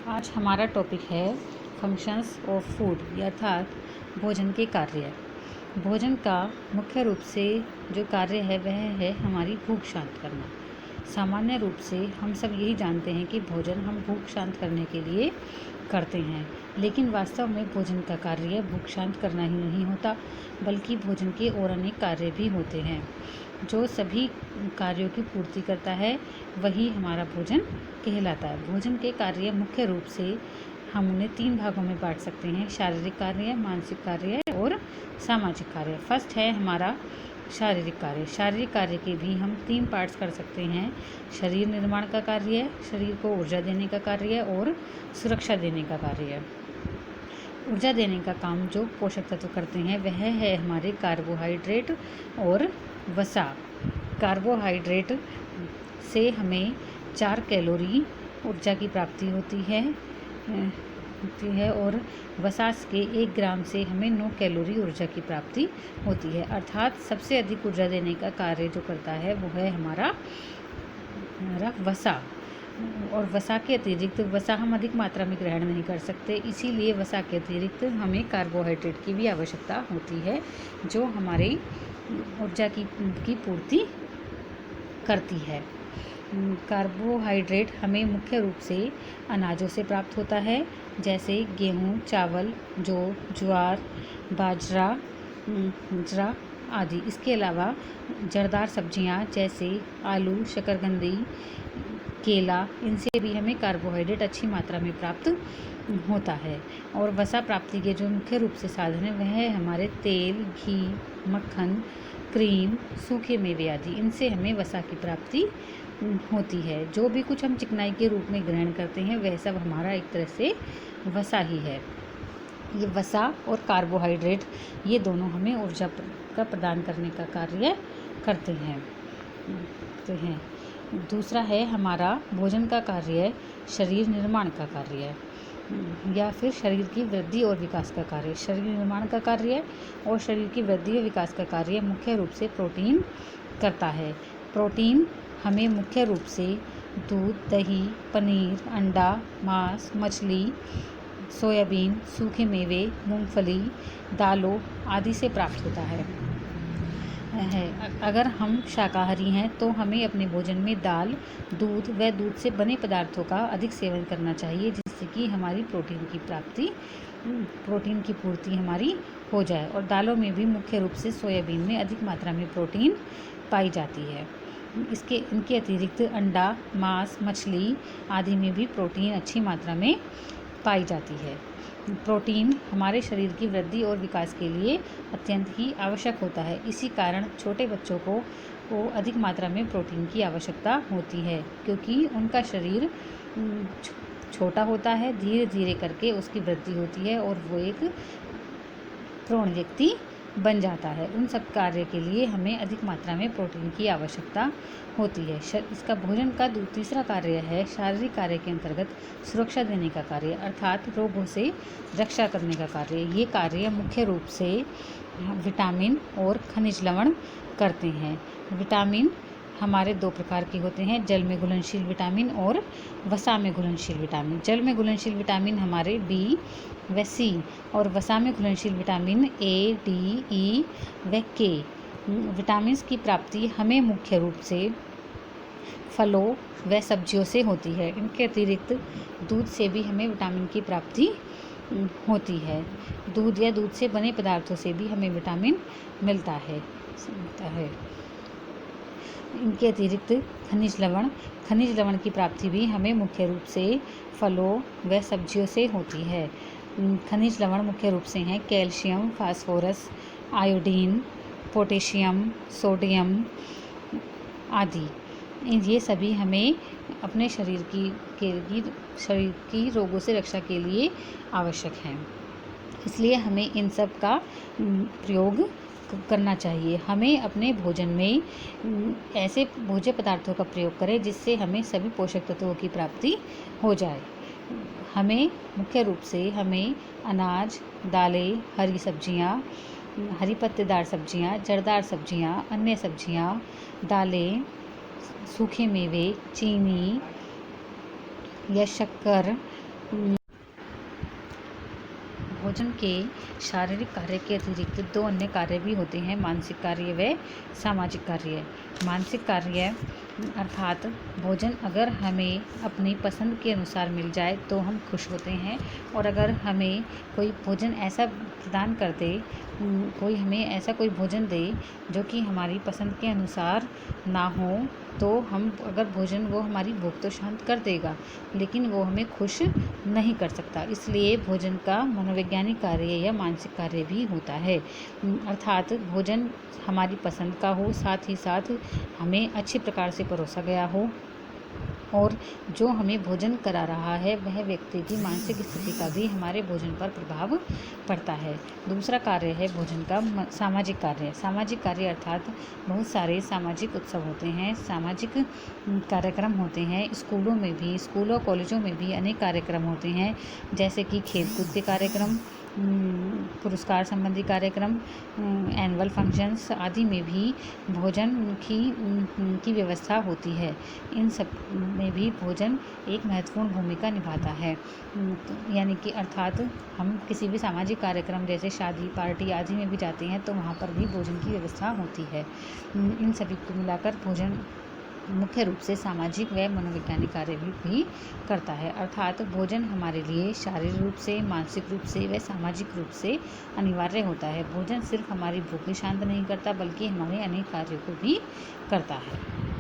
आज हमारा टॉपिक है फंक्शंस ऑफ फूड अर्थात भोजन के कार्य। भोजन का मुख्य रूप से जो कार्य है वह है हमारी भूख शांत करना। सामान्य रूप से हम सब यही जानते हैं कि भोजन हम भूख शांत करने के लिए करते हैं, लेकिन वास्तव में भोजन का कार्य भूख शांत करना ही नहीं होता, बल्कि भोजन के और अनेक कार्य भी होते हैं। जो सभी कार्यों की पूर्ति करता है वही हमारा भोजन कहलाता है। भोजन के कार्य मुख्य रूप से हम उन्हें 3 भागों में बांट सकते हैं: शारीरिक कार्य, मानसिक कार्य और सामाजिक कार्य। फर्स्ट है हमारा शारीरिक कार्य। शारीरिक कार्य के भी हम 3 पार्ट्स कर सकते हैं: शरीर निर्माण का कार्य, शरीर को ऊर्जा देने का कार्य और सुरक्षा देने का कार्य। ऊर्जा देने का काम जो पोषक तत्व करते हैं वह है हमारे कार्बोहाइड्रेट और वसा। कार्बोहाइड्रेट से हमें 4 कैलोरी ऊर्जा की प्राप्ति होती है और वसा के 1 ग्राम से हमें 9 कैलोरी ऊर्जा की प्राप्ति होती है। अर्थात सबसे अधिक ऊर्जा देने का कार्य जो करता है वो है हमारा वसा। और वसा के अतिरिक्त वसा हम अधिक मात्रा में ग्रहण नहीं कर सकते, इसीलिए वसा के अतिरिक्त हमें कार्बोहाइड्रेट की भी आवश्यकता होती है जो हमारे ऊर्जा की पूर्ति करती है। कार्बोहाइड्रेट हमें मुख्य रूप से अनाजों से प्राप्त होता है, जैसे गेहूँ, चावल, जौ, ज्वार, बाजरा आदि। इसके अलावा जड़दार सब्जियां जैसे आलू, शकरकंदी, केला, इनसे भी हमें कार्बोहाइड्रेट अच्छी मात्रा में प्राप्त होता है। और वसा प्राप्ति के जो मुख्य रूप से साधन है वह है हमारे तेल, घी, मक्खन, क्रीम, सूखे मेवे आदि। इनसे हमें वसा की प्राप्ति होती है। जो भी कुछ हम चिकनाई के रूप में ग्रहण करते हैं वह सब हमारा एक तरह से वसा ही है। ये वसा और कार्बोहाइड्रेट ये दोनों हमें ऊर्जा का प्रदान करने का कार्य करते हैं। दूसरा है हमारा भोजन का कार्य शरीर निर्माण का कार्य या फिर शरीर की वृद्धि और विकास का कार्य। शरीर निर्माण का कार्य और शरीर की वृद्धि और विकास का कार्य मुख्य रूप से प्रोटीन करता है। प्रोटीन हमें मुख्य रूप से दूध, दही, पनीर, अंडा, मांस, मछली, सोयाबीन, सूखे मेवे, मूंगफली, दालों आदि से प्राप्त होता है। अगर हम शाकाहारी हैं तो हमें अपने भोजन में दाल, दूध व दूध से बने पदार्थों का अधिक सेवन करना चाहिए, जिससे कि हमारी प्रोटीन की पूर्ति हमारी हो जाए। और दालों में भी मुख्य रूप से सोयाबीन में अधिक मात्रा में प्रोटीन पाई जाती है। इनके अतिरिक्त अंडा, मांस, मछली आदि में भी प्रोटीन अच्छी मात्रा में पाई जाती है। प्रोटीन हमारे शरीर की वृद्धि और विकास के लिए अत्यंत ही आवश्यक होता है। इसी कारण छोटे बच्चों को अधिक मात्रा में प्रोटीन की आवश्यकता होती है, क्योंकि उनका शरीर छोटा होता है, धीरे धीरे करके उसकी वृद्धि होती है और वो एक प्रौढ़ व्यक्ति बन जाता है। उन सब कार्य के लिए हमें अधिक मात्रा में प्रोटीन की आवश्यकता होती है। इसका भोजन का तीसरा कार्य है शारीरिक कार्य के अंतर्गत सुरक्षा देने का कार्य अर्थात रोगों से रक्षा करने का कार्य। ये कार्य मुख्य रूप से विटामिन और खनिज लवण करते हैं। विटामिन हमारे 2 प्रकार के होते हैं: जल में घुलनशील विटामिन और वसा में घुलनशील विटामिन। जल में घुलनशील विटामिन हमारे बी व सी और वसा में घुलनशील विटामिन ए, डी, ई व के। विटामिन की प्राप्ति हमें मुख्य रूप से फलों व सब्जियों से होती है। इनके अतिरिक्त दूध से भी हमें विटामिन की प्राप्ति होती है। दूध या दूध से बने पदार्थों से भी हमें विटामिन मिलता है। इनके अतिरिक्त खनिज लवण की प्राप्ति भी हमें मुख्य रूप से फलों व सब्जियों से होती है। खनिज लवण मुख्य रूप से हैं calcium, phosphorus, iodine, potassium, sodium आदि। ये सभी हमें अपने शरीर की रोगों से रक्षा के लिए आवश्यक हैं, इसलिए हमें इन सब का प्रयोग करना चाहिए। हमें अपने भोजन में ऐसे भोज्य पदार्थों का प्रयोग करें जिससे हमें सभी पोषक तत्वों की प्राप्ति हो जाए। हमें मुख्य रूप से अनाज, दालें, हरी सब्जियां, हरी पत्तेदार सब्जियां, जड़दार सब्जियां, अन्य सब्जियां, दालें, सूखे मेवे, चीनी या शक्कर भोजन के शारीरिक कार्य के अतिरिक्त 2 अन्य कार्य भी होते हैं, मानसिक कार्य व सामाजिक कार्य। मानसिक कार्य अर्थात भोजन अगर हमें अपनी पसंद के अनुसार मिल जाए तो हम खुश होते हैं, और अगर हमें कोई भोजन ऐसा प्रदान कर दे, कोई हमें ऐसा कोई भोजन दे जो कि हमारी पसंद के अनुसार ना हो, तो हम अगर भोजन वो हमारी भूख तो शांत कर देगा, लेकिन वो हमें खुश नहीं कर सकता। इसलिए भोजन का मनोवैज्ञानिक कार्य या मानसिक कार्य भी होता है। अर्थात भोजन हमारी पसंद का हो, साथ ही साथ हमें अच्छे प्रकार से परोसा गया हो, और जो हमें भोजन करा रहा है वह व्यक्ति की मानसिक स्थिति का भी हमारे भोजन पर प्रभाव पड़ता है। दूसरा कार्य है भोजन का सामाजिक कार्य। सामाजिक कार्य अर्थात बहुत सारे सामाजिक उत्सव होते हैं, सामाजिक कार्यक्रम होते हैं। स्कूलों कॉलेजों में भी अनेक कार्यक्रम होते हैं, जैसे कि खेलकूद के कार्यक्रम, पुरस्कार संबंधी कार्यक्रम, एनुअल फंक्शंस आदि में भी भोजन की व्यवस्था होती है। इन सब में भी भोजन एक महत्वपूर्ण भूमिका निभाता है। यानी कि अर्थात हम किसी भी सामाजिक कार्यक्रम जैसे शादी, पार्टी आदि में भी जाते हैं तो वहाँ पर भी भोजन की व्यवस्था होती है। इन सभी को मिलाकर भोजन मुख्य रूप से सामाजिक व मनोवैज्ञानिक कार्य भी करता है। अर्थात भोजन हमारे लिए शारीरिक रूप से, मानसिक रूप से व सामाजिक रूप से अनिवार्य होता है। भोजन सिर्फ हमारी भूख ही शांत नहीं करता, बल्कि हमारे अनेक कार्यों को भी करता है।